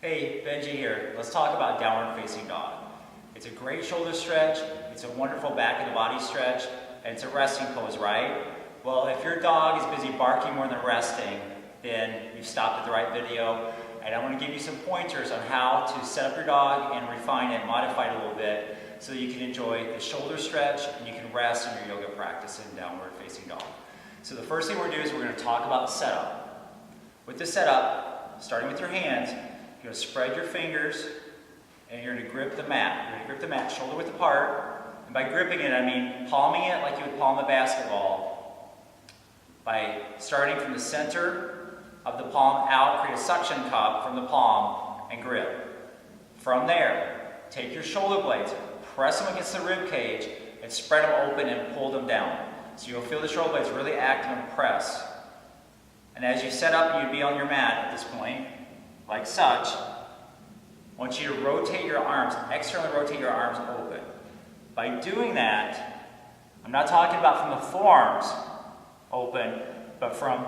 Hey, Benji here. Let's talk about downward facing dog. It's a great shoulder stretch, it's a wonderful back of the body stretch, and it's a resting pose, right? Well, if your dog is busy barking more than resting, then you've stopped at the right video, and I want to give you some pointers on how to set up your dog and refine it, modify it a little bit, so that you can enjoy the shoulder stretch and you can rest in your yoga practice in downward facing dog. So the first thing we're going to do is we're going to talk about the setup. With the setup, starting with your hands, you're going to spread your fingers and you're going to grip the mat. You're going to grip the mat shoulder width apart. And by gripping it, I mean palming it like you would palm a basketball. By starting from the center of the palm out, create a suction cup from the palm and grip. From there, take your shoulder blades, press them against the rib cage, and spread them open and pull them down. So you'll feel the shoulder blades really active and press. And as you set up, you'd be on your mat at this point, like such. I want you to rotate your arms, externally rotate your arms open. By doing that, I'm not talking about from the forearms open, but from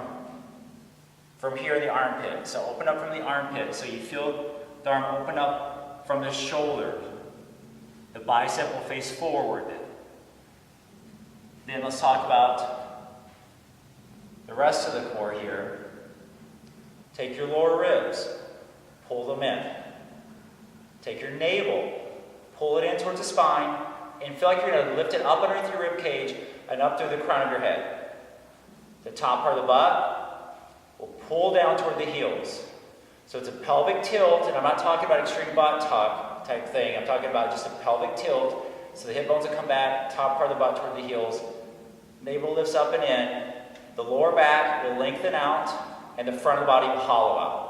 here in the armpit. So open up from the armpit, so you feel the arm open up from the shoulder. The bicep will face forward. Then let's talk about the rest of the core here. Take your lower ribs, pull them in. Take your navel, pull it in towards the spine, and feel like you're going to lift it up underneath your rib cage and up through the crown of your head. The top part of the butt will pull down toward the heels. So it's a pelvic tilt, and I'm not talking about extreme butt tuck type thing. I'm talking about just a pelvic tilt. So the hip bones will come back, top part of the butt toward the heels. Navel lifts up and in. The lower back will lengthen out, and the front of the body will hollow out.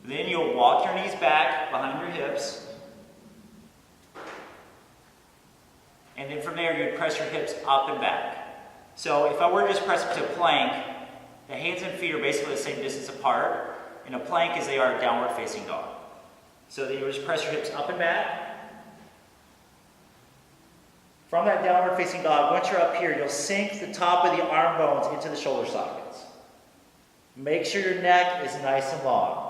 Then you'll walk your knees back behind your hips. And then from there, you'd press your hips up and back. So if I were to just press to plank, the hands and feet are basically the same distance apart. In a plank as they are a downward facing dog. So that you just press your hips up and back. From that downward facing dog, once you're up here, you'll sink the top of the arm bones into the shoulder sockets. Make sure your neck is nice and long.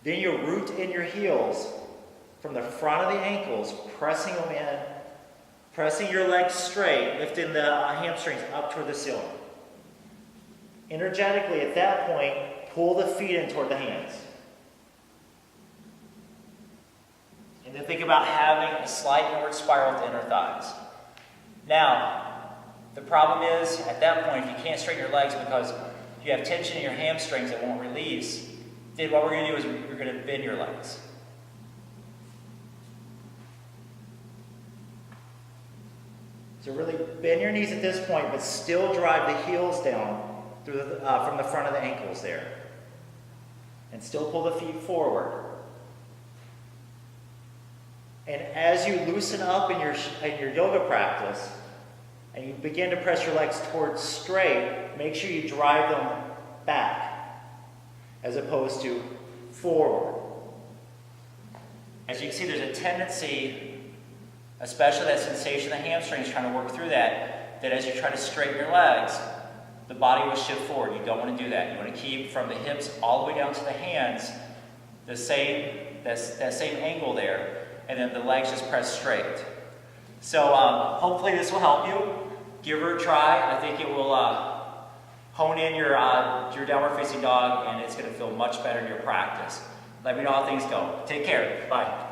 Then you'll root in your heels from the front of the ankles, pressing them in, pressing your legs straight, lifting the hamstrings up toward the ceiling. Energetically, at that point, pull the feet in toward the hands. And then think about having a slight inward spiral at the inner thighs. Now, the problem is, at that point, if you can't straighten your legs because you have tension in your hamstrings that won't release, then what we're going to do is we're going to bend your legs. So really bend your knees at this point, but still drive the heels down through from the front of the ankles there. And still pull the feet forward. And as you loosen up in your yoga practice, and you begin to press your legs towards straight, make sure you drive them back, as opposed to forward. As you can see, there's a tendency, especially that sensation of the hamstrings trying to work through that as you try to straighten your legs, the body will shift forward. You don't want to do that. You want to keep from the hips all the way down to the hands, that same angle there, and then the legs just press straight. So hopefully this will help you. Give her a try. I think it will hone in your downward facing dog, and it's going to feel much better in your practice. Let me know how things go. Take care. Bye.